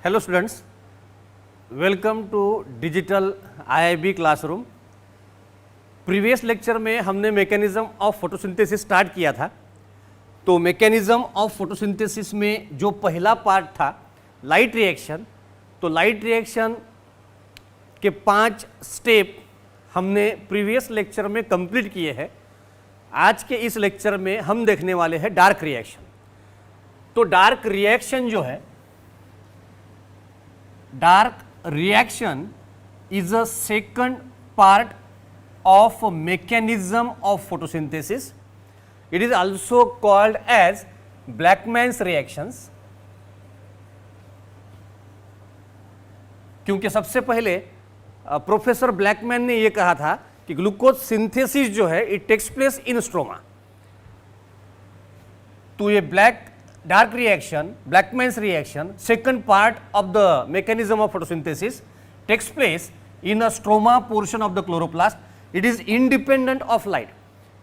Hello students, welcome to digital IIB classroom. Previous lecture में हमने mechanism of photosynthesis start किया था। तो मैकेनिज्म ऑफ फोटोसिंथेसिस में जो पहला पार्ट था लाइट रिएक्शन, तो लाइट रिएक्शन के 5 स्टेप हमने प्रीवियस लेक्चर में कंप्लीट किए हैं। आज के इस लेक्चर में हम देखने वाले हैं डार्क रिएक्शन। तो डार्क रिएक्शन जो है, dark reaction is a second part of a mechanism of photosynthesis. It is also called as Blackman's reactions. क्योंकि सबसे पहले प्रोफेसर ब्लैकमैन ने यह कहा था कि ग्लूकोज सिंथेसिस जो है it takes place in stroma. तो ये dark reaction, Blackman's reaction, second part of the mechanism of photosynthesis takes place in a stroma portion of the chloroplast. It is independent of light.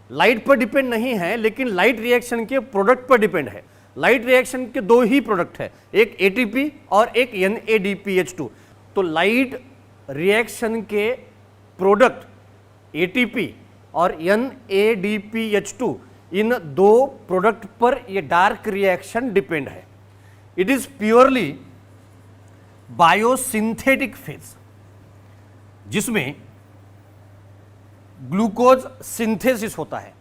Light पर depend नहीं है, लेकिन light reaction के product पर depend है। Light reaction के 2 ही product है, एक ATP और एक NADPH2। तो लाइट रिएक्शन के प्रोडक्ट ATP और NADPH2, इन 2 प्रोडक्ट पर ये डार्क रिएक्शन डिपेंड है। It is purely biosynthetic phase, जिसमें ग्लूकोज सिंथेसिस होता है।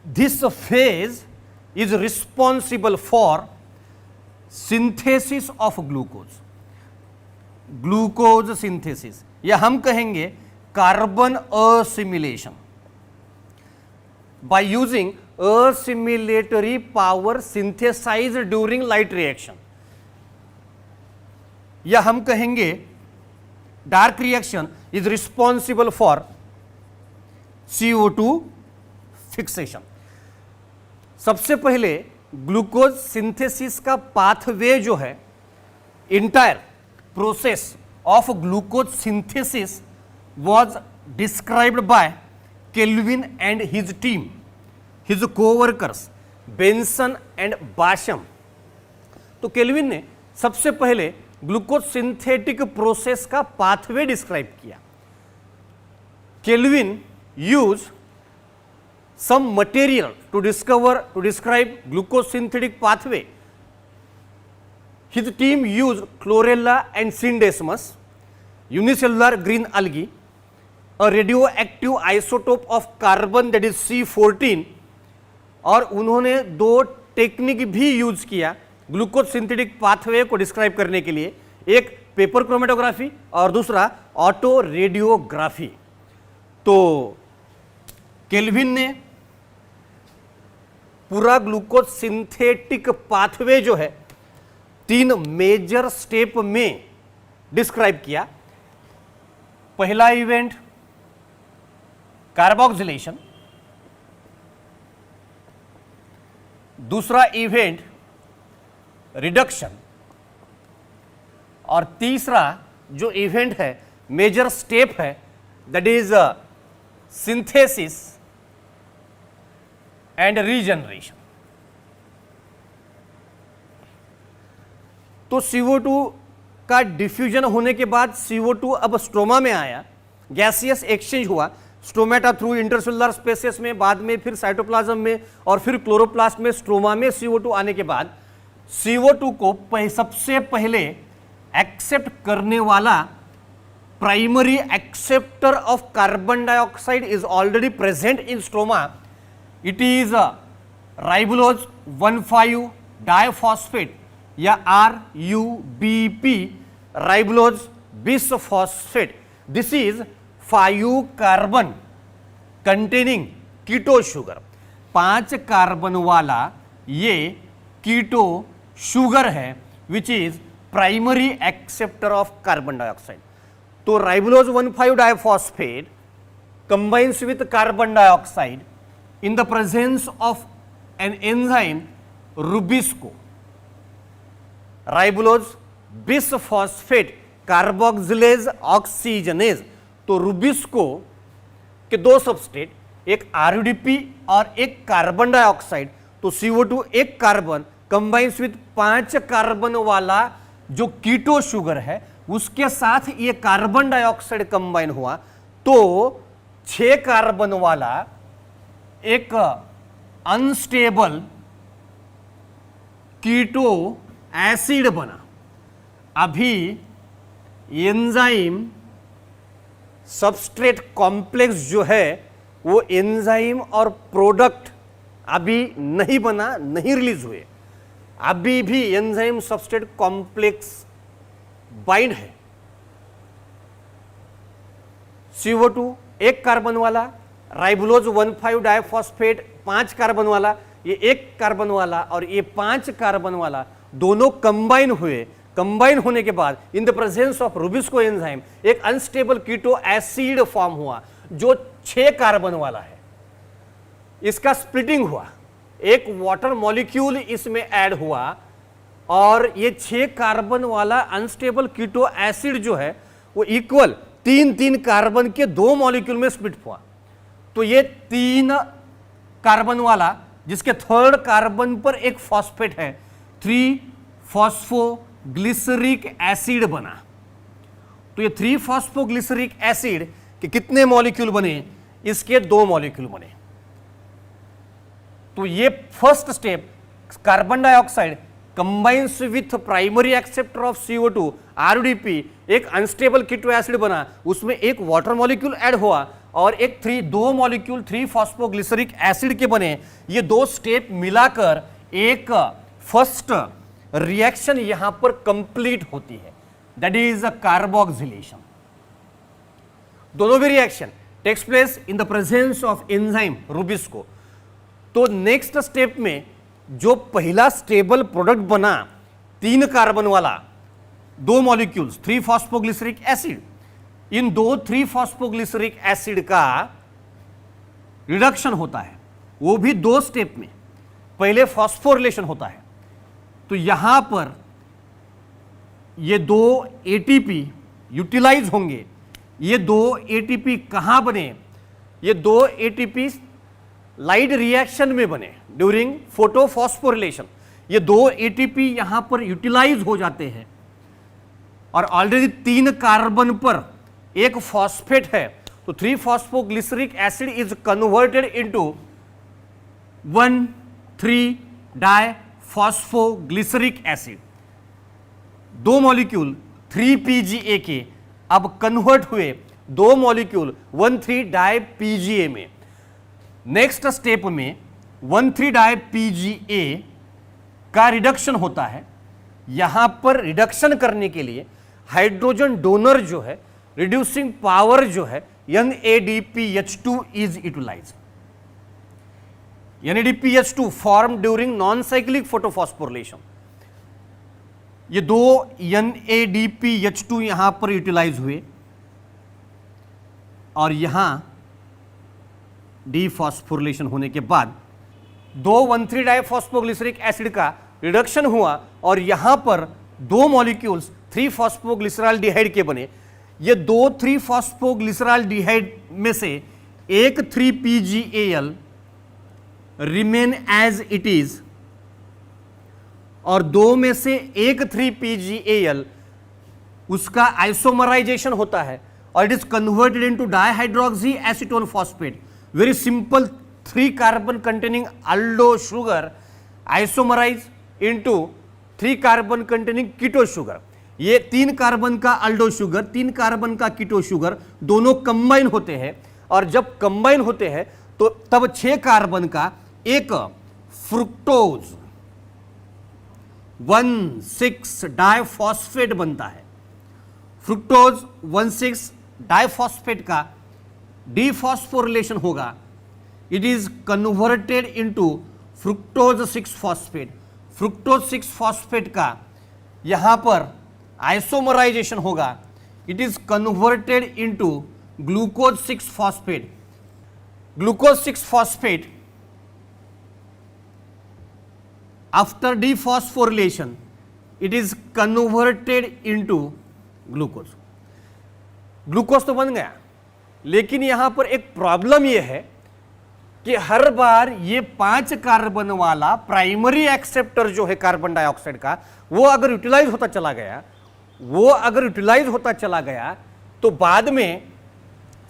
This phase is responsible for synthesis of glucose synthesis, या हम कहेंगे carbon assimilation by using assimilatory power synthesized during light reaction, या हम कहेंगे dark reaction is responsible for CO2 fixation. सबसे पहले ग्लूकोज सिंथेसिस का पाथवे जो है, entire process of glucose synthesis was described by Kelvin and his team, his co-workers Benson and Bassham. तो Calvin ने सबसे पहले ग्लूकोज सिंथेटिक प्रोसेस का पाथवे डिस्क्राइब किया। Calvin use some material to describe glucose synthetic pathway. His team use chlorella and scenedesmus, unicellular green algae, a radioactive isotope of carbon that is C14, और उन्होंने 2 technique भी use किया glucose synthetic pathway को describe करने के लिए, एक paper chromatography और दूसरा ऑटो रेडियोग्राफी। तो केल्विन ने पूरा ग्लूकोज सिंथेटिक पाथवे जो है 3 मेजर स्टेप में डिस्क्राइब किया। पहला इवेंट कार्बोक्सिलेशन, दूसरा इवेंट रिडक्शन, और तीसरा जो इवेंट है, मेजर स्टेप है, that is synthesis and regeneration. तो CO2 का डिफ्यूजन होने के बाद CO2 अब स्ट्रोमा में आया, गैसियस एक्सचेंज हुआ स्ट्रोमेटा थ्रू इंटरसेलुलर स्पेसेस में, बाद में फिर साइटोप्लाज्म में, और फिर क्लोरोप्लास्ट में, स्ट्रोमा में CO2 आने के बाद CO2 को सबसे पहले एक्सेप्ट करने वाला primary acceptor of carbon dioxide is already present in stroma. It is ribulose 1,5 diphosphate या RUBP, ribulose bisphosphate. This is 5 carbon containing keto sugar, 5 carbon वाला ये कीटो शुगर है, which is primary acceptor of carbon dioxide. तो ribulose 1,5 diphosphate combines with carbon dioxide in the presence of an enzyme rubisco. Ribulose bisphosphate carboxylase oxygenase. तो rubisco के 2 substrate, एक RUDP और एक carbon dioxide. तो CO2 एक carbon combines with 5 carbon वाला जो कीटो शुगर है उसके साथ ये कार्बन डाइऑक्साइड कंबाइन हुआ तो 6 कार्बन वाला एक अनस्टेबल कीटो एसिड बना। अभी एंजाइम सबस्ट्रेट कॉम्प्लेक्स जो है वो एंजाइम और प्रोडक्ट अभी नहीं बना, नहीं रिलीज हुए, अभी भी एंजाइम सबस्ट्रेट कॉम्प्लेक्स बाइंड है। CO2 1 कार्बन वाला, राइबोलोज 1,5 डाइफॉस्फेट 5 कार्बन वाला, ये 1 कार्बन वाला और ये 5 कार्बन वाला दोनों कंबाइन हुए। कंबाइन होने के बाद इन the presence of rubisco enzyme एक अनस्टेबल कीटो एसिड फॉर्म हुआ जो 6 कार्बन वाला है। इसका स्प्लिटिंग हुआ, एक वाटर मॉलिक्यूल इसमें ऐड हुआ और ये 6 कार्बन वाला अनस्टेबल कीटो एसिड जो है वो इक्वल 3-3 कार्बन के 2 मॉलिक्यूल में स्प्लिट हुआ। तो ये 3 कार्बन वाला जिसके 3rd कार्बन पर एक फॉस्फेट है 3 फॉस्फोग्लिसरिक एसिड बना। तो ये 3 फॉस्फोग्लिसरिक एसिड के कितने मॉलिक्यूल बने? इसके 2 मॉलिक्यूल बने। तो ये first step, carbon dioxide combines with primary acceptor of CO2 RDP, एक अनस्टेबल कीटो एसिड बना, उसमें एक वाटर मॉलिक्यूल ऐड हुआ और एक 2 मॉलिक्यूल 3 फॉस्फोग्लिसरिक एसिड के बने। ये 2 स्टेप मिलाकर एक फर्स्ट रिएक्शन यहां पर कंप्लीट होती है, दैट इज अ कार्बोक्सिलेशन। दोनों भी reaction takes place in the presence of enzyme rubisco. तो नेक्स्ट स्टेप में जो पहला स्टेबल प्रोडक्ट बना 3 कार्बन वाला 2 मॉलिक्यूल्स 3 फॉस्फोग्लिसरिक एसिड, इन 3 फॉस्फोग्लिसरिक एसिड का रिडक्शन होता है, वो भी 2 स्टेप में। पहले फॉस्फोरिलेशन होता है, तो यहां पर ये 2 ATP यूटिलाइज होंगे। ये 2 ATP कहां बने? ये 2 ATP लाइट रिएक्शन में बने ड्यूरिंग फोटोफॉस्फोरिलेशन। ये 2 ATP यहां पर यूटिलाइज हो जाते हैं और ऑलरेडी 3 कार्बन पर एक फॉस्फेट है, तो 3 phosphoglyceric acid is converted into 1,3 diphosphoglyceric acid. 2 molecule 3PGA के अब कन्वर्ट हुए 2 मॉलिक्यूल 1,3 डाई-PGA में। नेक्स्ट स्टेप में 1,3 डाई-PGA का रिडक्शन होता है। यहां पर रिडक्शन करने के लिए हाइड्रोजन डोनर जो है, रिड्यूसिंग पावर जो है NADPH2 is utilized. NADPH2 form during non cyclic photophosphorylation. ये 2 NADPH2 यहां पर यूटिलाइज हुए और यहां डीफॉस्फोरिलेशन होने के बाद 2 1,3 डाइफॉस्फोग्लिसरिक एसिड का रिडक्शन हुआ और यहां पर 2 मॉलिक्यूल्स 3 फॉस्फोग्लिसराल्डिहाइड के बने। ये 2 3 फॉस्फोग्लिसराल्डिहाइड में से एक 3PGAl remain as it is और 2 में से एक 3PGAl उसका आइसोमराइजेशन होता है और it is converted into dihydroxy acetone phosphate. Very simple 3 carbon containing aldo sugar isomerize into 3 carbon containing keto sugar. ये 3 कार्बन का अल्डो शुगर, 3 कार्बन का कीटो शुगर दोनों कंबाइन होते हैं और जब कंबाइन होते हैं तो तब 6 कार्बन का एक फ्रुक्टोज 1,6 डाइफॉस्फेट बनता है। फ्रुक्टोज 1,6 डाइफॉस्फेट का डीफॉस्फोरिलेशन होगा, it is converted into fructose 6 phosphate. Fructose 6 phosphate का यहां पर आइसोमराइजेशन होगा, it is converted into glucose 6 phosphate. Glucose 6 phosphate after dephosphorylation it is converted into glucose. Glucose तो बन गया, लेकिन यहां पर एक प्रॉब्लम यह है कि हर बार ये 5 कार्बन वाला प्राइमरी एक्सेप्टर जो है कार्बन डाइऑक्साइड का, वो अगर यूटिलाइज होता चला गया तो बाद में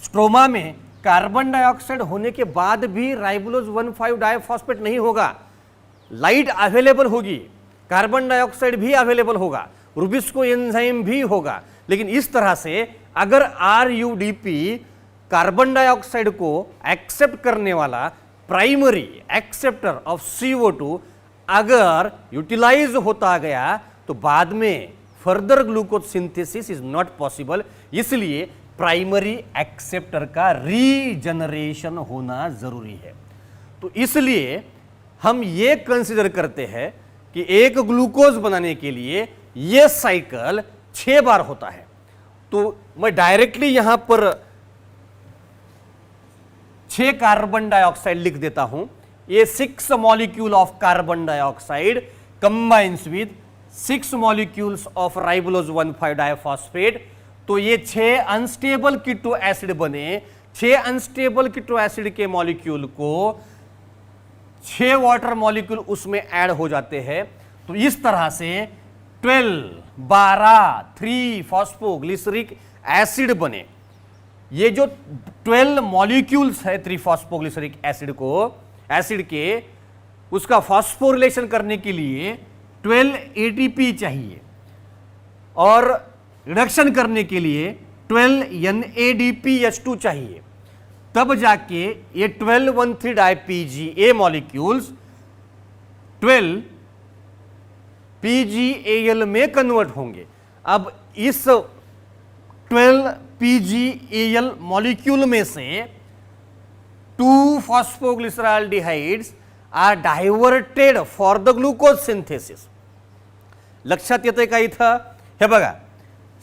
स्ट्रोमा में कार्बन डाइऑक्साइड होने के बाद भी राइबोलोज 1,5 डाइफॉस्फेट नहीं होगा, लाइट अवेलेबल होगी, कार्बन डाइऑक्साइड भी अवेलेबल होगा, रुबिस्को एंजाइम भी होगा। लेकिन इस तरह से अगर RUDP कार्बन डाइऑक्साइड को एक्सेप्ट करने वाला प्राइमरी एक्सेप्टर ऑफ CO2 अगर यूटिलाइज होता गया तो बाद में further glucose synthesis is not possible. इसलिए प्राइमरी एक्सेप्टर का रीजनरेशन होना जरूरी है। तो इसलिए हम ये कंसीडर करते हैं कि एक ग्लूकोज बनाने के लिए यह साइकिल 6 बार होता है। तो मैं डायरेक्टली यहां पर 6 कार्बन डाइऑक्साइड लिख देता हूं। ये 6 molecule of carbon dioxide combines with 6 molecules of राइबोलोज 1,5 diphosphate. तो ये 6 अनस्टेबल कीटो एसिड बने। 6 अनस्टेबल कीटो एसिड के मॉलिक्यूल को 6 वाटर मॉलिक्यूल उसमें ऐड हो जाते हैं। तो इस तरह से 12 3 फॉस्फोग्लिसरिक एसिड बने। ये जो 12 मॉलिक्यूल्स है 3 फॉस्फोग्लिसरिक एसिड के उसका फॉस्फोरिलेशन करने के लिए 12 ATP चाहिए और रिडक्शन करने के लिए 12 NADPH2 चाहिए। तब जाके ये 12,1,3 डाइपीजीए मॉलिक्यूल्स 12 PgAl में कन्वर्ट होंगे। अब इस 12 PgAl मॉलिक्यूल में से 2 phosphoglyceraldehydes are diverted for the glucose synthesis. लक्षात येतंय का इथं? हे बघा,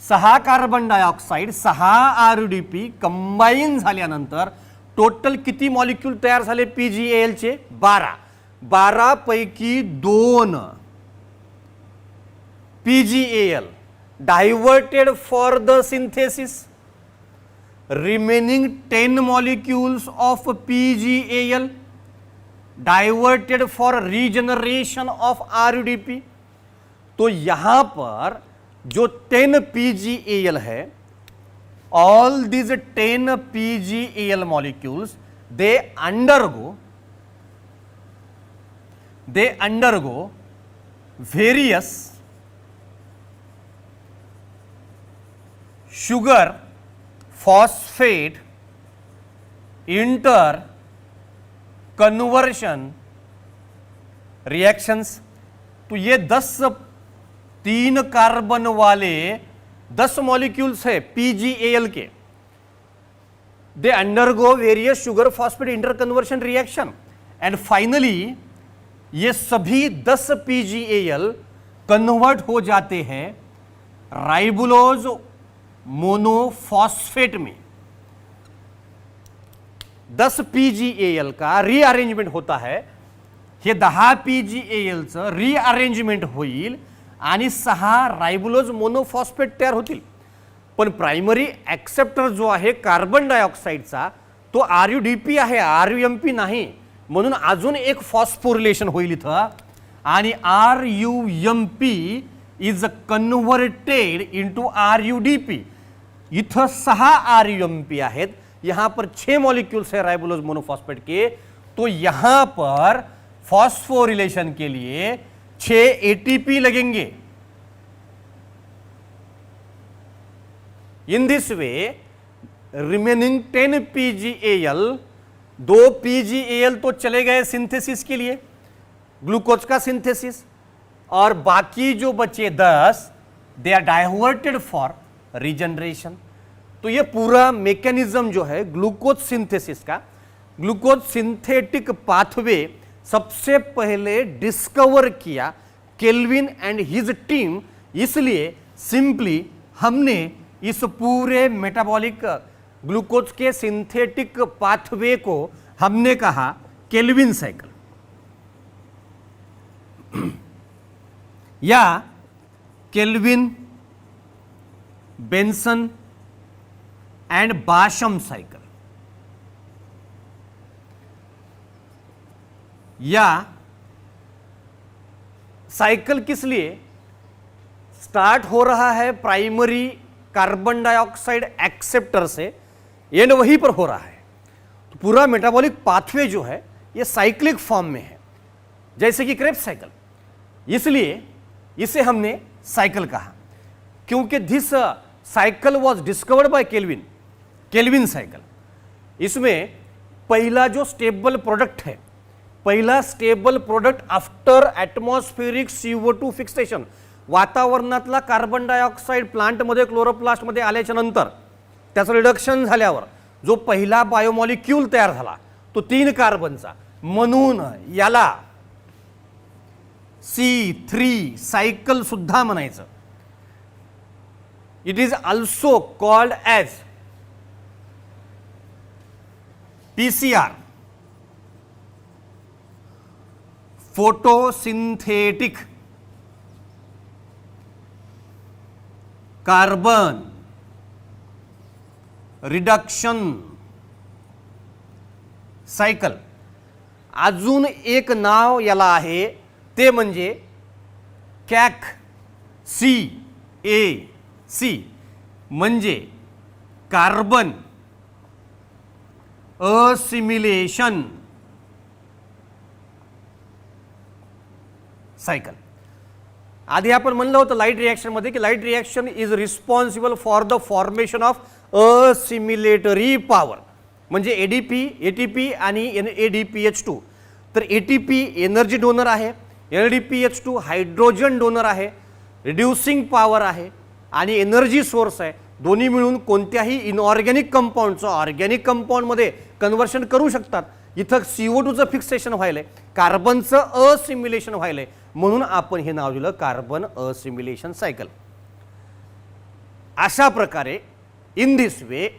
6 कार्बन डायऑक्साइड 6 RUDP कंबाईन झाल्यानंतर टोटल किती मॉलिक्यूल तयार झाले PgAl चे? 12 पैकी 2 PgAl diverted for the synthesis. Remaining 10 molecules of PgAl diverted for regeneration of RUDP. तो यहां पर जो 10 PgAl है, all these 10 PgAl molecules they undergo various sugar phosphate inter conversion reactions। तो ये 3 कार्बन वाले 10 मॉलिक्यूल्स है PgAl के, they undergo various sugar phosphate inter conversion reaction and finally ये सभी 10 PgAl कन्वर्ट हो जाते हैं राइबोलोज मोनोफॉस्फेट में। 10 PgAl का रीअरेंजमेंट होता है, हे 10 PgAl चं रीअरेंजमेंट होईल आणि 6 राइबोलोज मोनोफॉस्फेट तयार होतील। पण प्राइमरी एक्सेप्टर जो आहे कार्बन डायऑक्साइडचा तो RUDP आहे, RUMP नाही, म्हणून अजून एक फॉस्फोरिलेशन होईल इथं आणि RUMP is converted into RUDP। इथं 6 RUMP आहेत, यहां पर 6 मॉलिक्यूल्स है राइबोलोज मोनोफॉस्फेट के। तो यहां पर फॉस्फोरिलेशन के लिए 6 ATP लगेंगे। In this way remaining 10 PgAl, 2 PgAl तो चले गए सिंथेसिस के लिए, ग्लूकोज का सिंथेसिस, और बाकी जो बचे 10 they are diverted for regeneration. तो ये पूरा मैकेनिज्म जो है ग्लूकोज सिंथेसिस का, ग्लूकोज सिंथेटिक पाथवे सबसे पहले डिस्कवर किया केल्विन एंड हिज टीम। इसलिए सिंपली हमने इस पूरे मेटाबॉलिक ग्लूकोज के सिंथेटिक पाथवे को हमने कहा केल्विन साइकिल या Calvin Benson and Bassham cycle. या साइकिल किस लिए स्टार्ट हो रहा है प्राइमरी कार्बन डाइऑक्साइड एक्सेप्टर से, एंड वहीं पर हो रहा है। तो पूरा मेटाबॉलिक पाथवे जो है ये साइक्लिक फॉर्म में है, जैसे कि क्रेब्स साइकिल, इसलिए इसे हमने साइकिल कहा, क्योंकि this cycle was discovered by Calvin, Calvin cycle. इसमें पहला जो स्टेबल प्रोडक्ट है, पहिला stable product after atmospheric CO2 fixation, वातावरणातला कार्बन डायऑक्साइड प्लांटमध्ये क्लोरोप्लास्टमध्ये आल्याच्या नंतर त्याचं रिडक्शन झाल्यावर जो पहिला बायोमॉलिक्यूल तयार झाला तो 3 कार्बनचा, म्हणून याला C3 सायकल सुद्धा म्हणायचं। It is also called as PCR, photosynthetic carbon reduction cycle. अजून एक नाव याला आहे ते म्हणजे CAC, म्हणजे कार्बन असिमिलेशन सायकल। आधी आपण म्हणलं होतं लाईट रिॲक्शन मध्ये की light reaction is responsible for the formation of assimilatory power, म्हणजे ADP, ATP आणि NADPH2। तर ATP एनर्जी डोनर आहे, NADPH2 हायड्रोजन डोनर आहे, रिड्यूसिंग पॉवर आहे आणि एनर्जी सोर्स आहे। दोन्ही मिळून कोणत्याही इनऑर्गॅनिक कंपाऊंडचं ऑर्गॅनिक कंपाऊंडमध्ये कन्व्हर्शन करू शकतात। इथं CO2चं फिक्सेशन व्हायलंय, कार्बनचं असिमिलेशन व्हायलंय, म्हणून आपण हे नाव दिलं कार्बन असिमिलेशन सायकल। अशा प्रकारे इन दिस वे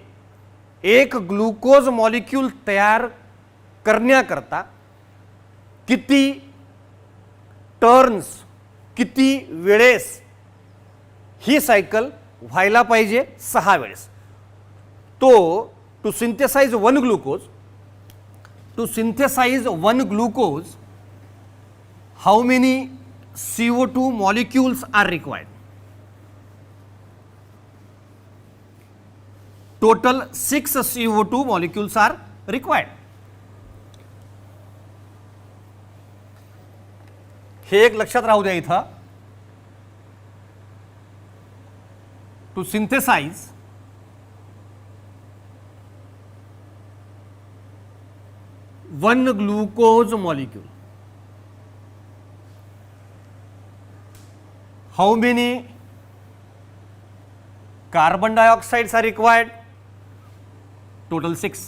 एक ग्लुकोज मॉलिक्यूल तयार करण्याकरता किती टर्न्स, किती वेळेस ही सायकल व्हायला पाहिजे? 6 वेळेस। तो to synthesize one glucose how many CO2 molecules are required? Total 6 CO2 molecules are required. हे एक लक्षात राहू द्या इथं, to synthesize one glucose molecule, how many carbon dioxides are required? Total 6.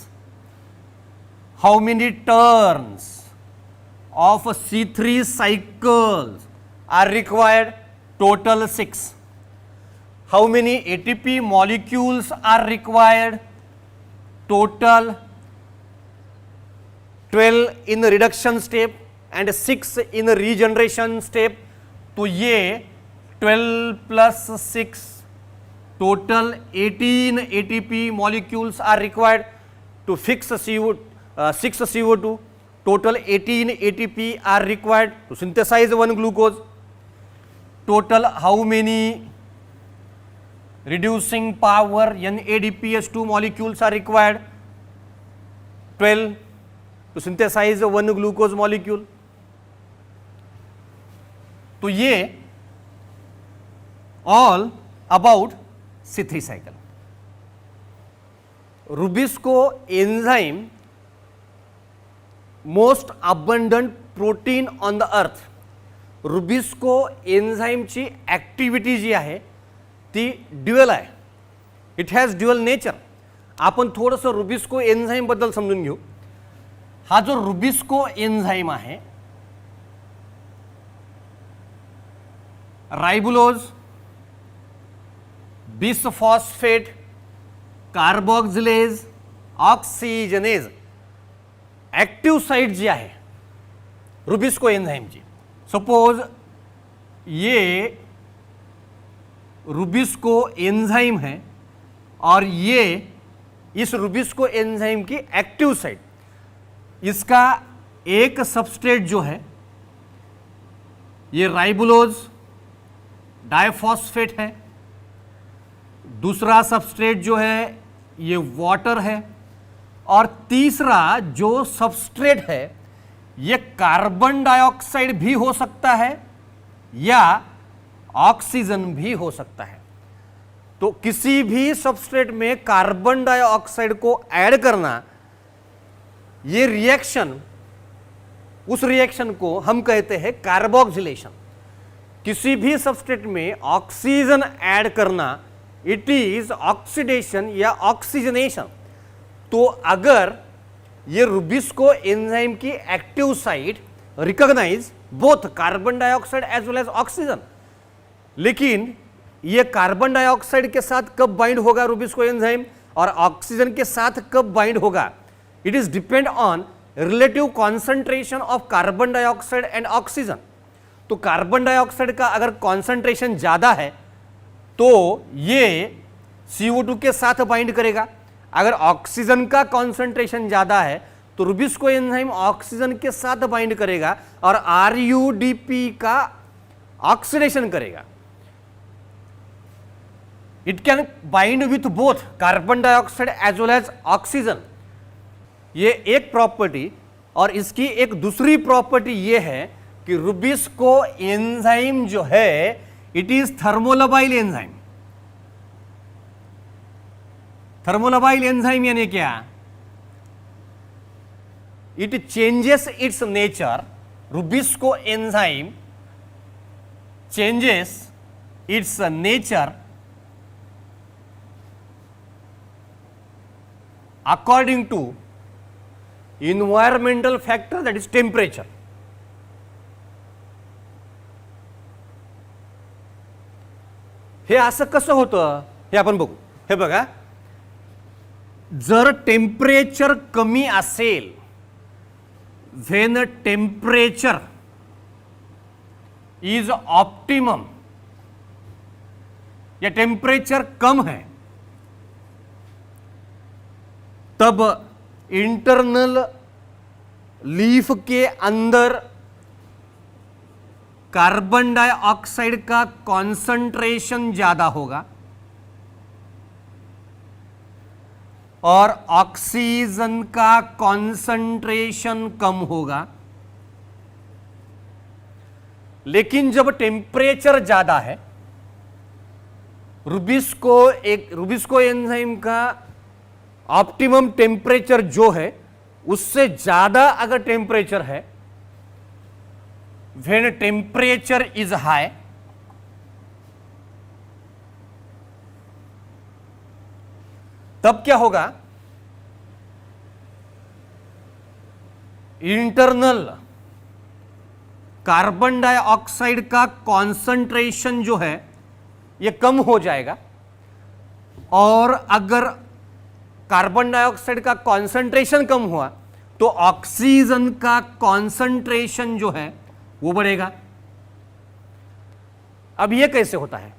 How many turns of C3 cycles are required? Total 6. How many ATP molecules are required? Total 12 in reduction step and 6 in regeneration step। तो ये 12 plus 6 total 18 ATP molecules are required to fix 6 CO2। total 18 ATP are required to synthesize one glucose। total how many reducing power NADPH2 molecules are required? 12 to synthesize one glucose molecule। तो ये all about C3 cycle. Rubisco enzyme most abundant protein on the earth. Rubisco एंजाइमची activity जी आहे ती dual आहे, it has dual nature. आपण थोडंसं Rubisco enzyme बद्दल समजून घेऊ। हा जो रुबिस्को एंजाइम आहे, ribulose, bisphosphate, carboxylase, oxygenase, active site जी आहे रुबिस्को एंजाइमची। सपोज ये रुबिस्को एंजाइम है और ये इस रुबिस्को एंजाइम की एक्टिव साइट, इसका एक सबस्ट्रेट जो है ये राइबोलोज डाइफॉस्फेट है, दूसरा सबस्ट्रेट जो है ये वाटर है, और तीसरा जो सबस्ट्रेट है ये कार्बन डाइऑक्साइड भी हो सकता है या ऑक्सीजन भी हो सकता है। तो किसी भी सबस्ट्रेट में कार्बन डाइऑक्साइड को ऐड करना, ये रिएक्शन, उस रिएक्शन को हम कहते हैं कार्बोक्सिलेशन। किसी भी सबस्ट्रेट में ऑक्सीजन ऐड करना, इट इज ऑक्सीडेशन या ऑक्सीजनेशन। तो अगर ये रुबिस्को एंजाइम की active site recognize both carbon dioxide as well as oxygen, लेकिन ये कार्बन डाइऑक्साइड के साथ कब बाइंड होगा रुबिस्को एंजाइम और ऑक्सीजन के साथ कब बाइंड होगा, it is depend on relative concentration of carbon dioxide and oxygen. तो कार्बन डाइऑक्साइड का अगर कॉन्सेंट्रेशन ज्यादा है तो ये CO2 के साथ बाइंड करेगा, अगर ऑक्सीजन का कॉन्सेंट्रेशन ज्यादा है तो रुबिस्को एंजाइम ऑक्सीजन के साथ बाइंड करेगा और RUDP का ऑक्सीडेशन करेगा। It can bind with both carbon dioxide as well as oxygen. ये एक प्रॉपर्टी, और इसकी एक दूसरी प्रॉपर्टी ये है कि रुबिस्को एंजाइम जो है इट इज थर्मोलबाइल एंजाइम। थर्मोलबाइल एंजाइम यानी क्या, it changes it's nature, Rubisco enzyme changes it's nature according to environmental factor, that is temperature. हे असं कसं होतं हे आपण बघू। हे बघा, जर टेम्परेचर कमी असेल, व्हेन टेम्परेचर इज ऑप्टिमम या टेम्परेचर कम है, तब इंटरनल लीफ के अंदर कार्बन डाइऑक्साइड का कॉन्सेंट्रेशन ज्यादा होगा और ऑक्सीजन का कॉन्सेंट्रेशन कम होगा। लेकिन जब टेम्परेचर ज्यादा है, रुबिस्को एंजाइम का ऑप्टिमम टेम्परेचर जो है उससे ज्यादा अगर टेम्परेचर है, व्हेन टेम्परेचर इज हाई, तब क्या होगा, इंटरनल कार्बन डाइऑक्साइड का कॉन्सेंट्रेशन जो है ये कम हो जाएगा, और अगर कार्बन डाइऑक्साइड का कॉन्सेंट्रेशन कम हुआ तो ऑक्सीजन का कॉन्सेंट्रेशन जो है वो बढ़ेगा। अब ये कैसे होता है,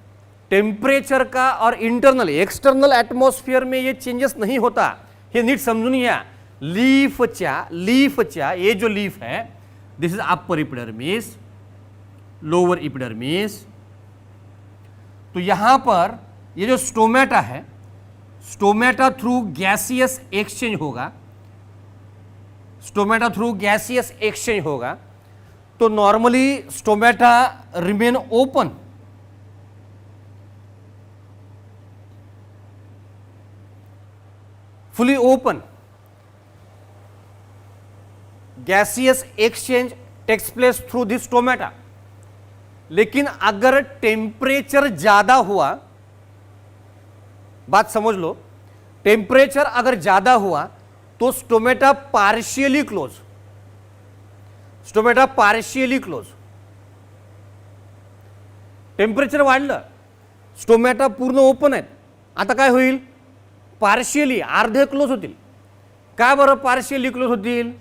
टेम्परेचर का और इंटरनल एक्सटर्नल एटमॉस्फेयर में ये चेंजेस नहीं होता, हे नीट समजून घ्या। लीफच्या ये जो लीफ है, this is upper epidermis, lower epidermis. तो यहां पर ये जो स्टोमेटा है, स्टोमेटा थ्रू गैसियस एक्सचेंज होगा, स्टोमेटा थ्रू गैसियस एक्सचेंज होगा। तो normally stomata remain open, fully open, gaseous exchange takes place through this stomata. लेकिन अगर टेम्परेचर ज्यादा हुआ, बात समझ लो, टेम्परेचर अगर ज्यादा हुआ तो stomata partially close, stomata partially close. Temperature वाढलं, स्टोमेटा पूर्ण ओपन आहेत, आता काय होईल, पार्शियली अर्धे क्लोज होतील। का बरं पार्शियली क्लोज होतील,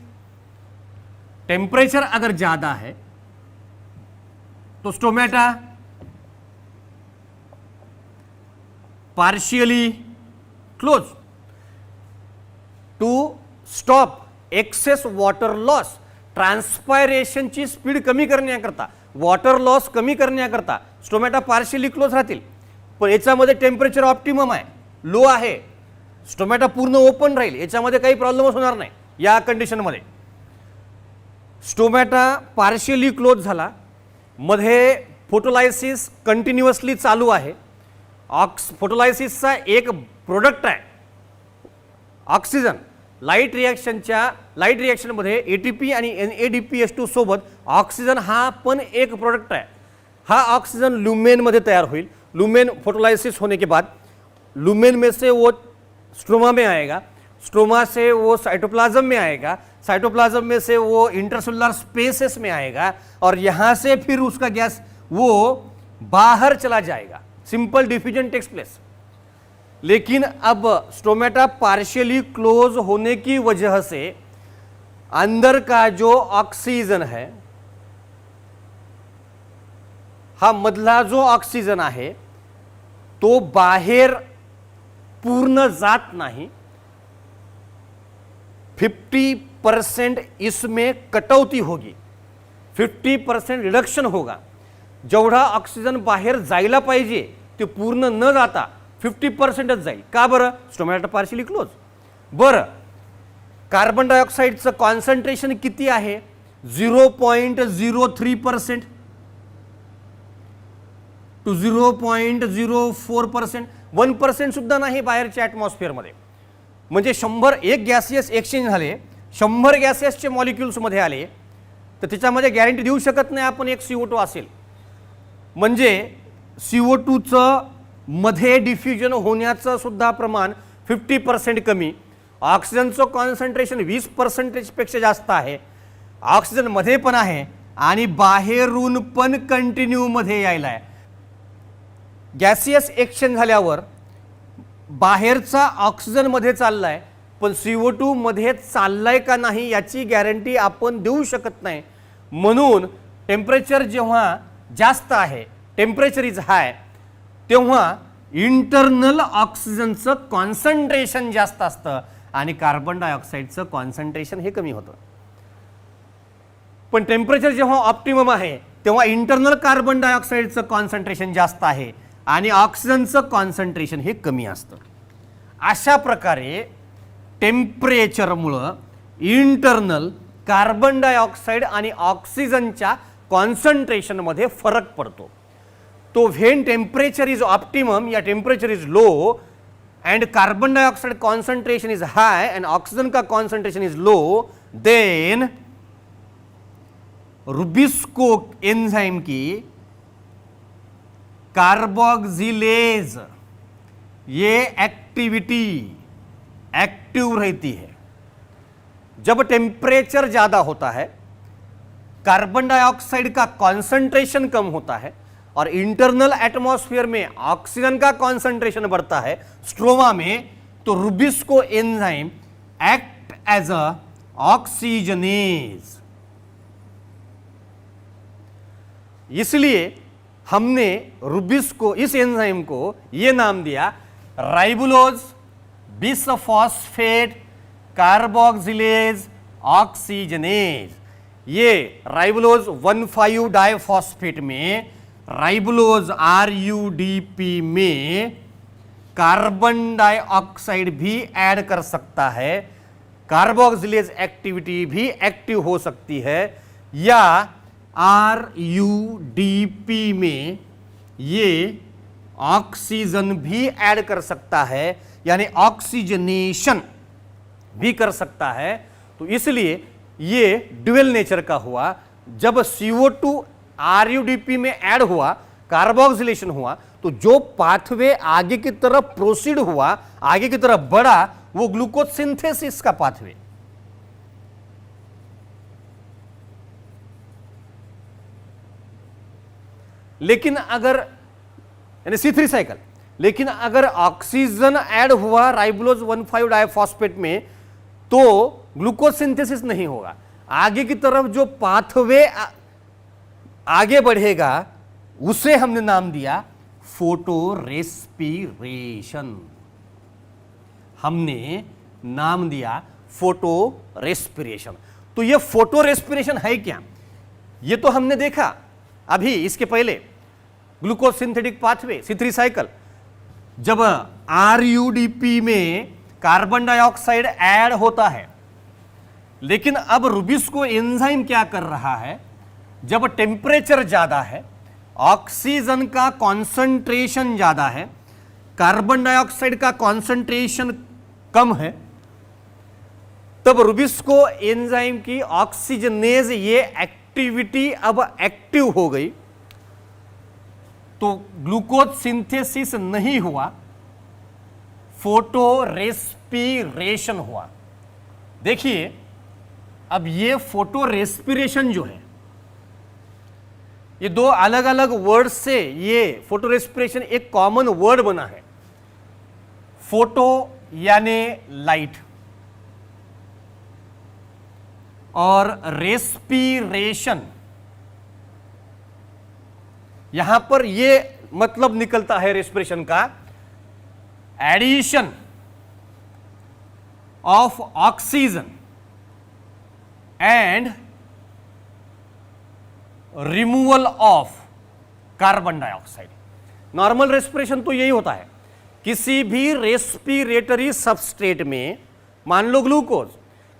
टेम्परेचर अगर ज्यादा है तो stomata partially close to stop excess water loss, ट्रान्सपायरेशनची स्पीड कमी करण्याकरता, वॉटर लॉस कमी करण्याकरता स्टोमॅटा पार्शियली क्लोज राहतील. पण याच्यामध्ये टेम्परेचर ऑप्टिमम आहे, लो आहे, स्टोमॅटा पूर्ण ओपन राहील, याच्यामध्ये काही प्रॉब्लेमच होणार नाही. या कंडिशनमध्ये स्टोमॅटा पार्शियली क्लोज झाला, मध्ये फोटोलायसिस कंटिन्युअसली चालू आहे. फोटोलायसिसचा एक प्रोडक्ट आहे ऑक्सिजन. लाईट रिॲक्शनमध्ये ATP आणि NADPH2 सोबत ऑक्सिजन हा पण एक प्रोडक्ट है. हा ऑक्सीजन लुमेन में तैयार हुई. लुमेन फोटोलाइसिस होने के बाद लुमेन में से वो स्ट्रोमा में आएगा, स्ट्रोमा से वो साइटोप्लाज्म में आएगा, साइटोप्लाज्म में से वो इंटरसेलुलर स्पेसेस में आएगा और यहाँ से फिर उसका गैस वो बाहर चला जाएगा. Simple diffusion takes place. लेकिन अब स्टोमेटा पार्शियली क्लोज होने की वजह से अंदर का जो ऑक्सीजन है, हा मधला जो ऑक्सीजन आहे तो बाहेर पूर्ण जात नहीं. 50% इसमें कटौती होगी, 50% रिडक्शन होगा. जेवढा ऑक्सिजन बाहेर जायला पाहिजे ते पूर्ण न जाता 50% जाईल. का बरं? Stomata partially close. बरं, कार्बन डायऑक्साईडचं कॉन्सन्ट्रेशन किती आहे? 0.03% टू 0.04%, 1% सुद्धा नाही बाहेरच्या ॲटमॉस्फिअरमध्ये. म्हणजे 100 एक गॅसियस एक्सचेंज झाले, 100 गॅसेसचे मॉलिक्युल्समध्ये आले तर त्याच्यामध्ये गॅरंटी देऊ शकत नाही आपण एक CO2 असेल. म्हणजे CO2चं मध्ये डिफ्युजन होण्याचं सुद्धा प्रमाण 50% कमी, ऑक्सिजनचं कॉन्सन्ट्रेशन 20% पेक्षा जास्त आहे, ऑक्सिजन मध्ये पण आहे आणि बाहेरून पण कंटिन्यू मध्ये यायला आहे. गॅसियस एक्सचेंज झाल्यावर बाहेरचा ऑक्सिजन मध्ये चाललाय पण CO2 मध्ये चाललाय का नाही याची गॅरंटी आपण देऊ शकत नाही. म्हणून टेम्परेचर जेव्हा जास्त आहे, टेम्परेचर इज हाय, तेव्हा इंटरनल ऑक्सिजनचं कॉन्सन्ट्रेशन जास्त असतं आणि कार्बन डायऑक्साईडचं कॉन्सन्ट्रेशन हे कमी होतं. पण टेम्परेचर जेव्हा ऑप्टिमम आहे तेव्हा इंटरनल कार्बन डायऑक्साईडचं कॉन्सन्ट्रेशन जास्त आहे आणि ऑक्सिजनचं कॉन्सन्ट्रेशन हे कमी असतं. अशा प्रकारे टेम्परेचरमुळं इंटरनल कार्बन डायऑक्साईड आणि ऑक्सिजनच्या कॉन्सन्ट्रेशनमध्ये फरक पडतो. तो व्हेन टेम्परेचर इज ऑप्टिमम या temperature is low and carbon dioxide concentration is high and oxygen का concentration is low, then rubisco enzyme की कार्बोक्सिलेज ये एक्टिविटी एक्टिव रहती है. जब टेम्परेचर ज़्यादा होता है, कार्बन डाइऑक्साइड का कॉन्सेंट्रेशन कम होता है और इंटरनल एटमॉस्फेयर में ऑक्सीजन का कॉन्सेंट्रेशन बढ़ता है स्ट्रोमा में, तो rubisco enzyme act as a oxygenase. इसलिए हमने रुबिस्को इस एंजाइम को ये नाम दिया राइबुलोज बिसफॉस्फेट कार्बोक्सिलेज ऑक्सीजनेज. ये राइबुलोज 1,5 डाइफॉस्फेट में राइबुलोज RUDP में कार्बन डाइऑक्साइड भी ऐड कर सकता है, कार्बोक्सिलेज एक्टिविटी भी एक्टिव हो सकती है, या RUDP में ये ऑक्सीजन भी ऐड कर सकता है, यानी ऑक्सीजनेशन भी कर सकता है. तो इसलिए ये ड्यूअल नेचर का हुआ. जब CO2 RUDP में ऐड हुआ, कार्बोक्सिलेशन हुआ, तो जो पाथवे आगे की तरफ प्रोसीड हुआ, आगे की तरफ बढ़ा, वो ग्लूकोज सिंथेसिस का पाथवे. लेकिन अगर यानी C3 साइकिल, लेकिन अगर ऑक्सीजन ऐड हुआ राइबुलोज 1,5 डाइफॉस्फेट में तो ग्लूकोज सिंथेसिस नहीं होगा. आगे की तरफ जो पाथवे आगे बढ़ेगा उसे हमने नाम दिया फोटो रेस्पिरेशन. हमने नाम दिया फोटो रेस्पिरेशन. तो ये फोटो रेस्पिरेशन है क्या? ये तो हमने देखा अभी इसके पहले, glucose synthetic pathway C3 cycle, जब RUDP में कार्बन डाइऑक्साइड ऐड होता है। लेकिन अब रुबिस्को एंजाइम क्या कर रहा है, जब टेम्परेचर ज्यादा है, ऑक्सीजन का कॉन्सेंट्रेशन ज्यादा है, कार्बन डाइऑक्साइड का कॉन्सेंट्रेशन कम है, तब रुबिस्को एंजाइम की ऑक्सीजनेज ये एक्टिविटी अब एक्टिव हो गई, तो ग्लूकोज सिंथेसिस नहीं हुआ, फोटो रेस्पिरेशन हुआ। देखिए अब ये फोटो रेस्पिरेशन जो है, ये दो अलग अलग वर्ड से ये फोटो रेस्पिरेशन एक कॉमन वर्ड बना है। फोटो यानी लाइट और रेस्पिरेशन, यहां पर ये मतलब निकलता है रेस्पिरेशन का, addition of oxygen and removal of carbon dioxide. Normal respiration तो यही होता है, किसी भी रेस्पिरेटरी सबस्ट्रेट में, मान लो ग्लूकोज,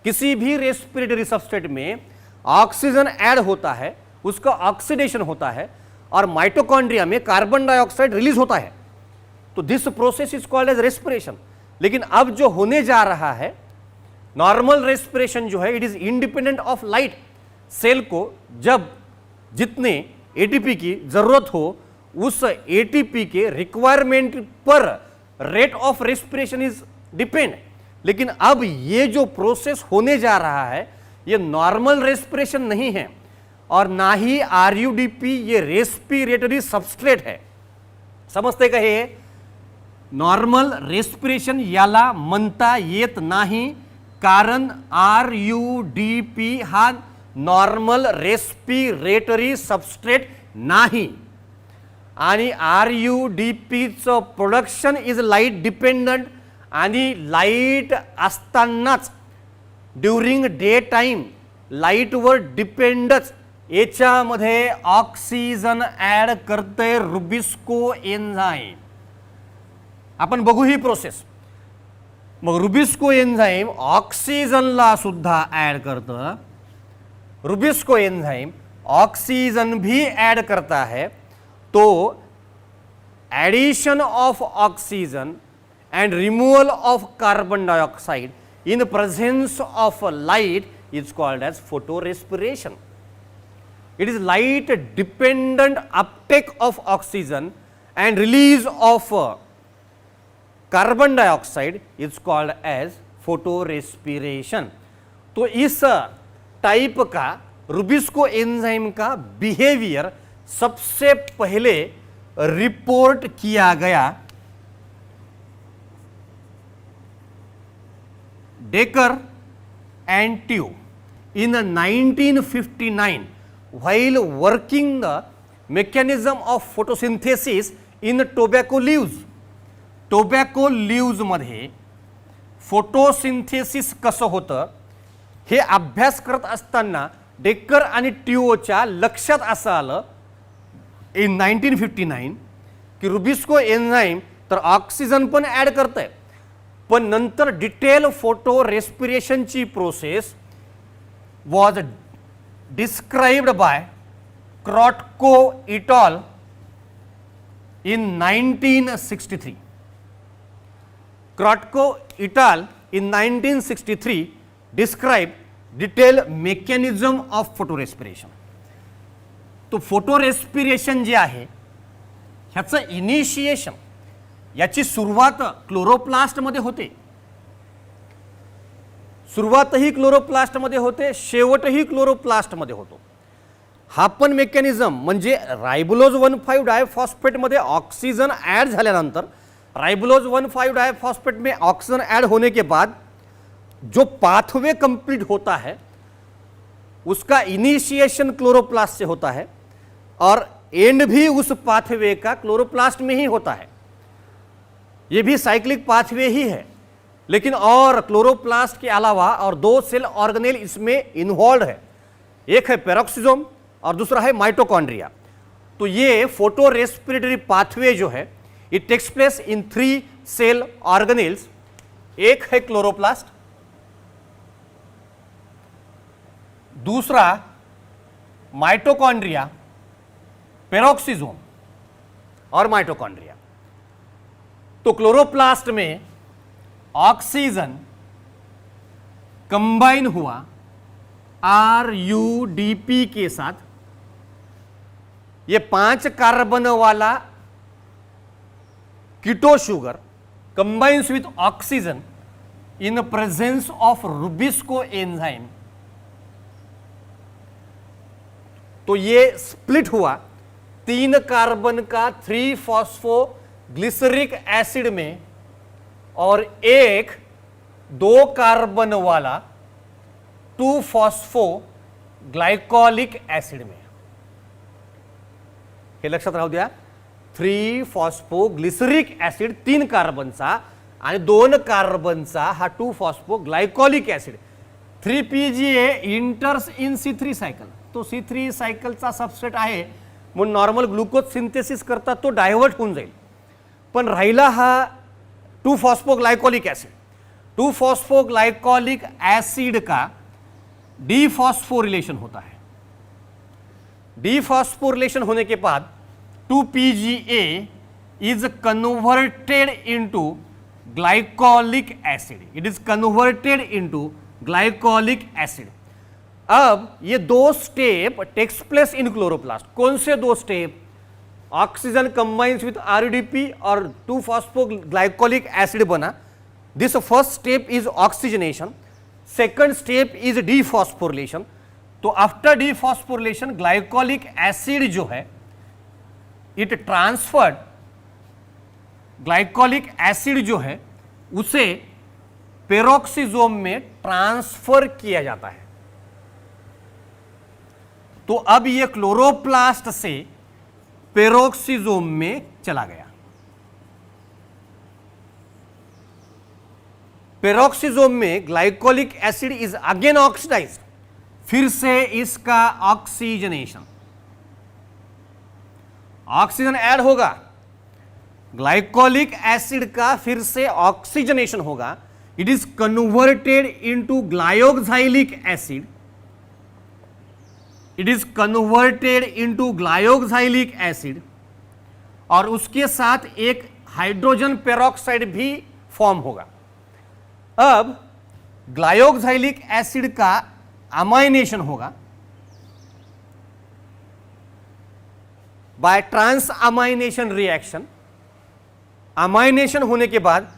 किसी भी रेस्पिरेटरी सबस्ट्रेट में ऑक्सीजन ऐड होता है, उसका ऑक्सीडेशन होता है और माइटोकॉन्ड्रिया में कार्बन डाइऑक्साइड रिलीज होता है, तो this process is called as respiration. लेकिन अब जो होने जा रहा है नॉर्मल रेस्पिरेशन जो है, it is independent of light. Cell को जब जितने एटीपी की जरूरत हो, उस एटीपी के रिक्वायरमेंट पर rate of respiration is depend. लेकिन अब ये जो प्रोसेस होने जा रहा है, ये नॉर्मल रेस्पिरेशन नहीं है और ना ही आरयूडीपी ये रेस्पिरेटरी सबस्ट्रेट है। समजते का हे नॉर्मल रेस्पिरेशन याला म्हणता येत नाही, कारण आरयूडीपी हा नॉर्मल रेस्पिरेटरी सबस्ट्रेट नाही आणि आरयूडीपीचं प्रोडक्शन इज लाईट डिपेंडंट आणि लाईट असतानाच ड्युरिंग डे टाइम लाईटवर डिपेंडच याच्यामध्ये ऑक्सिजन ऍड करते रुबिस्को एन्झाईम। आपण बघू ही प्रोसेस। मग रुबिस्को एन्झाईम ऑक्सिजनला सुद्धा ऍड करतं, रुबिस्को एंजाइम ऑक्सीजन भी ऐड करता है, तो addition of oxygen and removal of carbon dioxide in presence of light is called as photorespiration. It is light dependent uptake of oxygen and release of carbon dioxide is called as photorespiration. तो इस type का Rubisco enzyme का behaviour सबसे पहले report किया गया Decker and Tio in 1959 while working the mechanism of photosynthesis in tobacco leaves. Tobacco leaves मध्ये photosynthesis कसं होतं हे अभ्यास करत असताना डेकर आणि ट्यूच्या लक्षात असं आलं इन 1959 की रुबिस्को एन्झाईम तर ऑक्सिजन पण ऍड करतंय, पण नंतर डिटेल फोटो रेस्पिरेशनची process was described by Krotkov et al in 1963. Krotkov et al in 1963 describe detail mechanism of photorespiration. तो फोटो रेस्पिरेशन जे आहे ह्याचं इनिशिएशन, याची सुरुवात क्लोरोप्लास्टमध्ये होते. सुरुवातही क्लोरोप्लास्टमध्ये होते, शेवटही क्लोरोप्लास्टमध्ये होतो. हा पण मेकॅनिझम म्हणजे रायबोलोज 1,5 डायफॉस्फेटमध्ये ऑक्सीजन ऐड झाल्यानंतर राइबोलोज 1,5 डाइफॉस्फेट में ऑक्सीजन ऐड होने के बाद जो पाथवे कंप्लीट होता है उसका इनिशिएशन क्लोरोप्लास्ट से होता है और एंड भी उस पाथवे का क्लोरोप्लास्ट में ही होता है. ये भी साइक्लिक पाथवे ही है. लेकिन और क्लोरोप्लास्ट के अलावा और दो सेल ऑर्गेनेल इसमें इन्वॉल्व है, एक है पेरोक्सिसोम और दूसरा है माइटोकॉन्ड्रिया। तो ये फोटो रेस्पिरेटरी पाथवे जो है it takes place in 3 cell organelles, एक है क्लोरोप्लास्ट, दूसरा माइटोकॉन्ड्रिया, पेरोक्सिसोम और माइटोकॉन्ड्रिया। तो क्लोरोप्लास्ट में ऑक्सीजन कंबाइन हुआ RUDP के साथ, ये 5 कार्बन वाला keto sugar combines with oxygen in presence of rubisco enzyme. तो ये स्प्लिट हुआ 3 कार्बन का 3 फॉस्फोग्लिसरिक एसिड में और एक 2 कार्बन वाला 2 फॉस्फोग्लाइकोलिक एसिड में। हे लक्षात राहू द्या, 3 फॉस्फोग्लिसरिक एसिड 3 कार्बनचा आणि 2 कार्बनचा हा 2 फॉस्फोग्लाइकोलिक एसिड 3PGA इंटर्स इन C3 सायकल। तो C3 सायकलचा सबस्ट्रेट आहे म्हणून नॉर्मल ग्लुकोज सिंथेसिस करता तो डायव्हर्ट होऊन जाईल, पण राहिला हा 2 फॉस्फोग्लाइकोलिक एसिड। 2 फॉस्फोग्लाइकोलिक एसिड का डीफॉस्फोरिलेशन होता है। डीफॉस्फोरिलेशन होने के बाद 2PGA is converted into glycolic acid, it is converted into glycolic acid. अब ये 2 step takes place in chloroplast. कौन से 2 step? Oxygen combines with RUDP और 2 फॉस्फोग्लाइकोलिक एसिड बना। This first step is oxygenation, second step is dephosphorylation. तो after डीफॉस्फोरिलेशन glycolic acid जो है it transferred, glycolic acid जो है उसे पेरोक्सिसोम में ट्रांसफर किया जाता है। तो अब ये क्लोरोप्लास्ट से पेरोक्सिसोम में चला गया। पेरोक्सिसोम में glycolic acid is again oxidized, फिर से इसका ऑक्सीजनेशन, ऑक्सीजन ऐड होगा, ग्लाइकोलिक एसिड का फिर से ऑक्सीजनेशन होगा, it is converted into glyoxylic acid, it is converted into glyoxylic acid और उसके साथ एक हाइड्रोजन पेरोक्साइड भी फॉर्म होगा। अब ग्लायोक्साइलिक एसिड का अमाइनेशन होगा by transamination reaction. Amination होने के बाद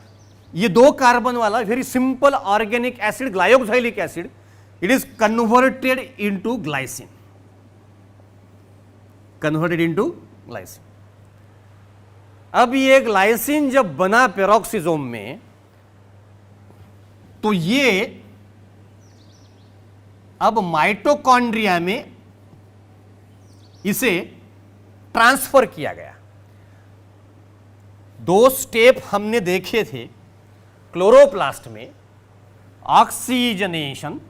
ये 2 कार्बन वाला very simple organic acid glyoxylic acid it is converted into glycine, converted into glycine. अब ये ग्लाइसिन जब बना पेरोक्सिसोम में तो ये अब माइटोकॉन्ड्रिया में इसे ट्रांसफर किया गया। 2 स्टेप हमने देखे थे क्लोरोप्लास्ट में, ऑक्सीजनेशन,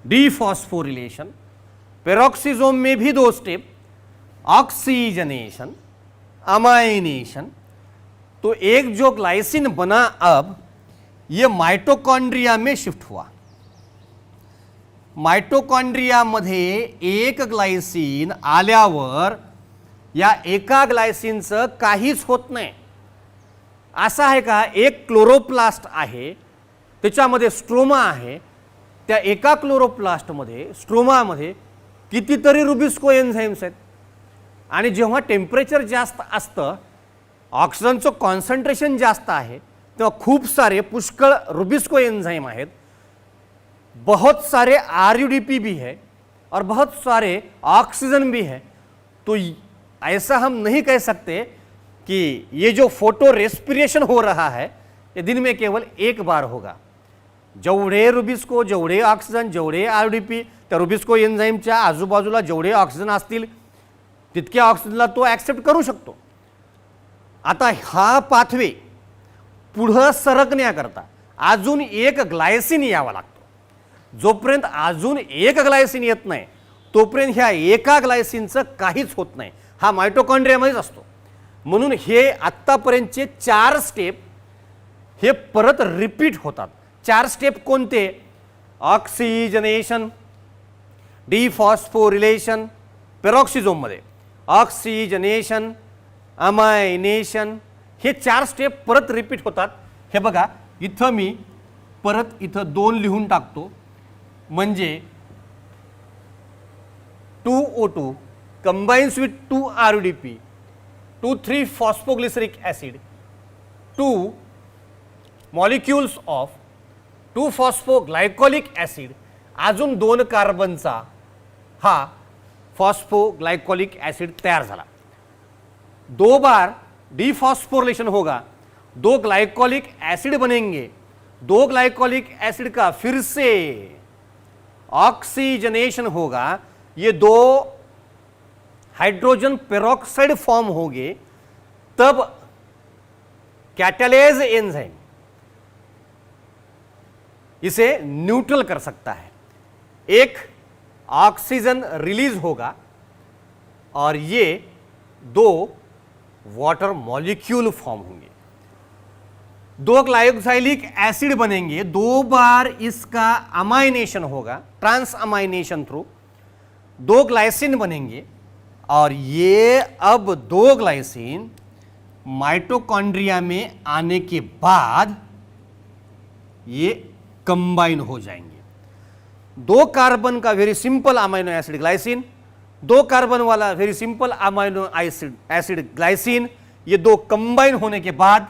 डीफॉस्फोरिलेशन। पेरोक्सिसोम में भी 2 स्टेप, ऑक्सीजनेशन, अमाइनेशन। तो एक जो ग्लाइसिन बना अब ये माइटोकॉन्ड्रिया में शिफ्ट हुआ। माइटोकॉन्ड्रिया मध्ये एक ग्लाइसिन आल्यावर या एका ग्लाइसिनचं काहीच होत नाही। असं आहे का, एक क्लोरोप्लास्ट आहे त्याच्यामध्ये स्ट्रोमा आहे, त्या एका क्लोरोप्लास्टमध्ये स्ट्रोमामध्ये कितीतरी रुबिस्को एन्झाइम्स आहेत आणि जेव्हा टेम्परेचर जास्त असतं, ऑक्सिजनचं कॉन्सन्ट्रेशन जास्त आहे, तेव्हा खूप सारे पुष्कळ रुबिस्को एन्झाइम आहेत, बहुत सारे RUDP भी है और बहुत सारे ऑक्सीजन भी है। तो ऐसा हम नहीं कह सकते कि ये जो फोटो रेस्पिरेशन हो रहा है ये दिन में केवल एक बार होगा। जेवढे रुबिस्को, जेवढे ऑक्सिजन, जेवढे RUDP, त्या रुबिस्को एन्झाइमच्या आजूबाजूला जेवढे ऑक्सिजन असतील तितक्या ऑक्सिजनला तो ॲक्सेप्ट करू शकतो। आता हा पाथवे पुढं सरकण्याकरता अजून एक ग्लायसिन यावा लागतो. जोपर्यंत अजून एक ग्लायसिन येत नाही तोपर्यंत ह्या एका ग्लायसिनचं काहीच होत नाही. हा मायटोकॉन्ड्रियामध्येच असतो. म्हणून हे आत्तापर्यंतचे 4 स्टेप हे परत रिपीट होतात. 4 स्टेप कोणते? ऑक्सिजनेशन, डिफॉस्फोरिलेशन पेरॉक्सिझोममध्ये, ऑक्सिजनेशन, अमायनेशन, हे 4 स्टेप परत रिपीट होतात. हे बघा इथं मी परत इथं 2 लिहून टाकतो. म्हणजे 2O2 combines with 2 RUDP, 2,3 phosphoglyceric acid, 2 molecules of 2 phosphoglycolic acid, अजून 2 कार्बनचा हा फॉस्फोग्लाइकोलिक एसिड तैयार झाला. 2 बार डिफॉस्फोरिलेशन होगा, 2 ग्लाइकोलिक एसिड बनेंगे. 2 ग्लाइकोलिक एसिड का फिर से ऑक्सीजनेशन होगा, ये 2 हाइड्रोजन पेरोक्साइड फॉर्म होंगे. तब कैटालेज एंजाइम इसे न्यूट्रल कर सकता है. एक ऑक्सीजन रिलीज होगा और ये 2 वाटर मॉलिक्यूल फॉर्म होंगे. 2 ग्लाइकोक्साइलिक एसिड बनेंगे. 2 बार इसका अमाइनेशन होगा, ट्रांस अमाइनेशन थ्रू 2 ग्लाइसिन बनेंगे. और ये अब 2 ग्लाइसिन माइटोकॉन्ड्रिया में आने के बाद ये कंबाइन हो जाएंगे. 2 कार्बन का very simple amino acid glycine, 2 carbon वाला very simple amino acid glycine, ये 2 कंबाइन होने के बाद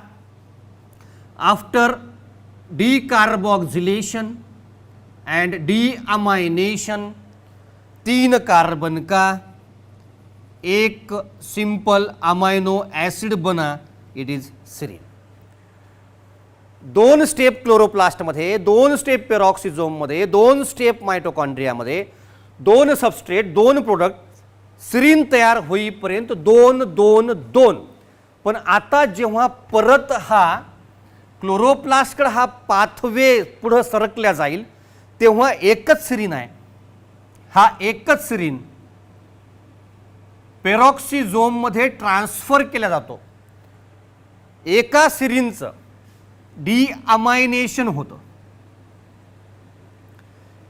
after decarboxylation and deamination 3 carbon का एक सिंपल अमाइनो एसिड बना, it is serine. 2 step chloroplast मध्ये, 2 स्टेप पेरॉक्सिझोम मध्ये, 2 स्टेप माइटोकॉन्ड्रिया मध्ये, 2 सबस्ट्रेट, 2 प्रोडक्ट, सिरीन तयार होईपर्यंत 2 2 2. पण आता जेव्हा परत हा क्लोरोप्लास्टकडे हा पाथवे पुढे सरकल्या जाईल तेव्हा एकच सिरीन आहे. हा एकच सिरीन पेरॉक्सिझोम मध्ये ट्रान्सफर केला जातो. एका सिरीनचं डीअमाइनेशन होतं.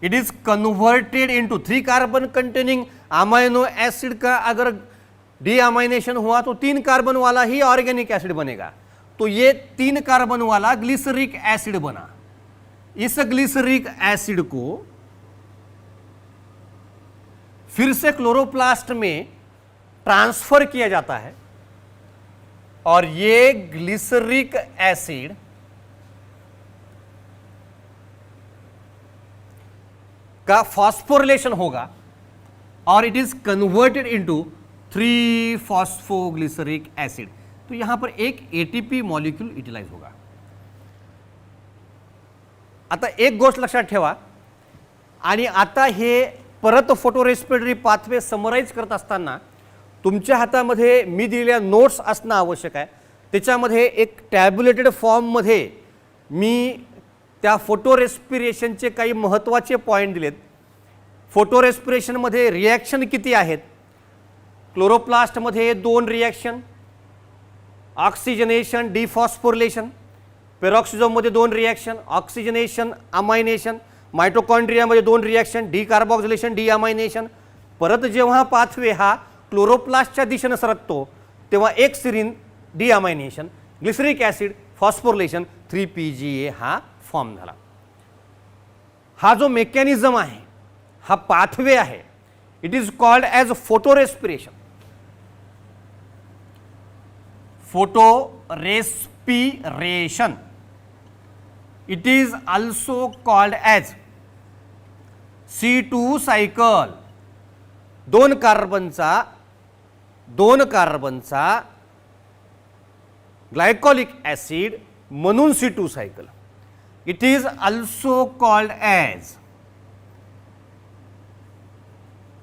It is converted into 3 carbon containing amino acid का अगर डीअमाइनेशन हुआ तो 3 कार्बन वाला ही ऑर्गेनिक एसिड बनेगा. तो ये 3 कार्बन वाला ग्लिसरिक एसिड बना. इस ग्लिसरिक एसिड को फिर से क्लोरोप्लास्ट में ट्रांसफर किया जाता है और ये ग्लिसरिक एसिड का फॉस्फोरिलेशन होगा और it is converted into 3 phosphoglyceric acid. तो यहां पर एक एटीपी मॉलिक्यूल यूटिलाइज होगा. आता एक गोष्ट लक्षात ठेवा, आणि आता हे परत फोटोरेस्पिरेटरी पाथवे समराइज करत असताना तुमच्या हातामध्ये मी दिलेल्या नोट्स असणं आवश्यक आहे. त्याच्यामध्ये एक टॅब्युलेटेड फॉर्ममध्ये मी त्या फोटो रेस्पिरेशनचे काही महत्त्वाचे पॉईंट दिलेत. फोटो रेस्पिरेशनमध्ये रिॲक्शन किती आहेत? क्लोरोप्लास्टमध्ये 2 रिॲक्शन, ऑक्सिजनेशन, डिफॉस्फोरिलेशन. पेरॉक्सिझोममध्ये 2 रिॲक्शन, ऑक्सिजनेशन, अमायनेशन. माइटोकॉन्ड्रियामध्ये 2 रिॲक्शन, डीकार्बोक्सिलेशन, डीअमायनेशन. परत जेव्हा पाथवे हा क्लोरोप्लास्टच्या दिशेने सरकतो तेव्हा एक serine deamination, glyceric acid, phosphorylation, 3PGA हा फॉर्म झाला. हा जो मेकॅनिझम आहे, हा पाथवे आहे, it is called as photorespiration. Photorespiration. It is also called as C2 cycle. 2 कार्बनचा ग्लायकोलिक ॲसिड म्हणून C2 cycle. It is also called as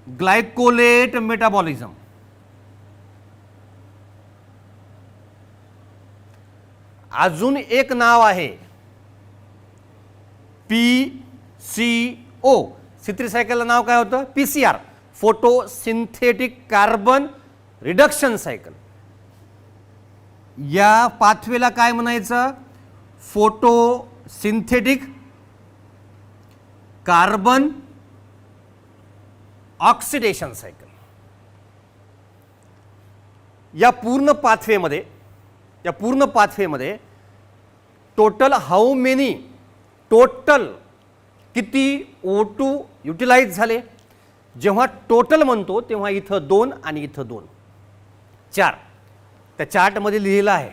glycolate metabolism. अजून एक नाव आहे PCO, C3 सायकलचं नाव काय होतं? PCR, photosynthetic carbon reduction cycle. या पाथवेला काय म्हणायचं? Photosynthetic carbon oxidation cycle. या पूर्ण पाथवेमध्ये टोटल हाऊ मेनी, टोटल किती O2 युटिलाइज झाले? जेव्हा टोटल म्हणतो तेव्हा इथं 2 आणि इथं 2, 4. त्या चार्टमध्ये लिहिलं आहे,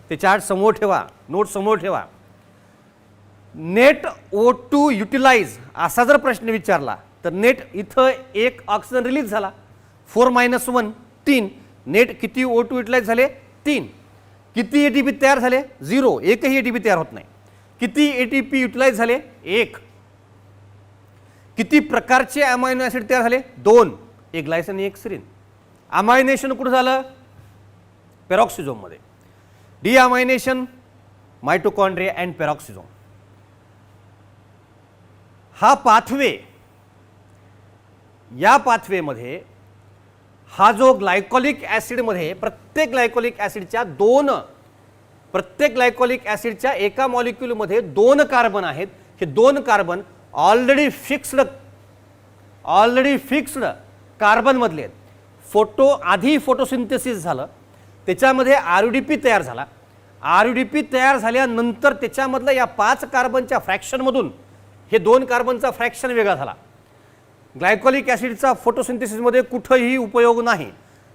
ते चार्ट समोर ठेवा, नोट समोर ठेवा. नेट O2 युटिलाइज असा जर प्रश्न विचारला तर नेट इथं 1 ऑक्सिजन रिलीज झाला, 4 - 1 3. नेट किती O2 युटिलाइज झाले? 3. किती ATP तयार झाले? 0, एकही ATP तयार होत नाही. किती ATP युटिलाइज झाले? 1. किती प्रकारचे अमायनो ॲसिड तयार झाले? 2, एक ग्लायसिन एक सेरीन. अमायनेशन कुठं झालं? पेरॉक्सिझोम मध्ये. डिअमायनेशन मायटोकॉन्ड्रिया अँड पेरॉक्सिझोम. हा पाथवे, या पाथवेमध्ये हा जो ग्लायकोलिक ॲसिडमध्ये प्रत्येक ग्लायकोलिक ॲसिडच्या एका मॉलिक्यूलमध्ये 2 कार्बन आहेत. हे 2 कार्बन ऑलरेडी फिक्स्ड कार्बनमधले आहेत. आधी फोटोसिंथेसिस झालं, त्याच्यामध्ये RUDP तयार झाला. RUDP तयार झाल्यानंतर त्याच्यामधलं या 5 कार्बनच्या फ्रॅक्शनमधून हे 2 कार्बनचा फ्रॅक्शन वेगळा झाला. ग्लायकोलिक ॲसिडचा फोटोसिंथेसिसमध्ये कुठंही उपयोग नाही.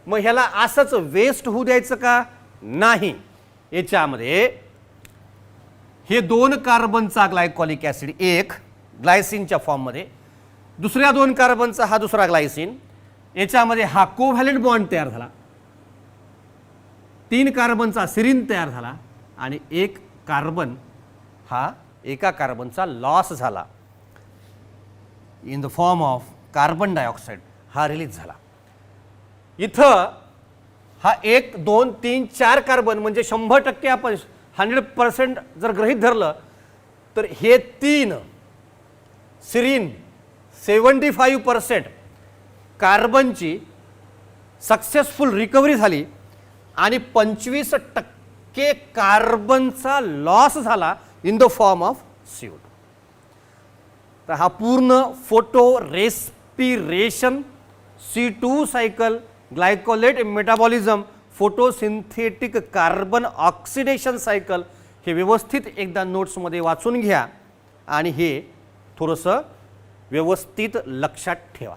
मग ह्याला असंच वेस्ट होऊ द्यायचं का? नाही. याच्यामध्ये हे 2 कार्बनचा ग्लायकोलिक ॲसिड, एक ग्लायसिनच्या फॉर्ममध्ये, दुसऱ्या 2 कार्बनचा हा दुसरा ग्लायसिन, याच्यामध्ये हा कोव्हॅलेंट बॉन्ड तयार झाला, 3 कार्बनचा सेरीन तयार झाला आणि 1 कार्बन हा एका कार्बनचा लॉस झाला in the form of carbon dioxide, हा रिलीज झाला. इथं हा 1 2 3 4 कार्बन म्हणजे 100% आपण 100% जर गृहीत धरलं तर हे 3 सेरीन 75% कार्बनची सक्सेसफुल रिकव्हरी झाली आणि 25% कार्बनचा लॉस झाला in the form of CO2. तर हा पूर्ण photorespiration, C2 cycle, glycolate metabolism, photosynthetic carbon oxidation cycle हे व्यवस्थित एकदा नोट्समध्ये वाचून घ्या आणि हे थोडंसं व्यवस्थित लक्षात ठेवा.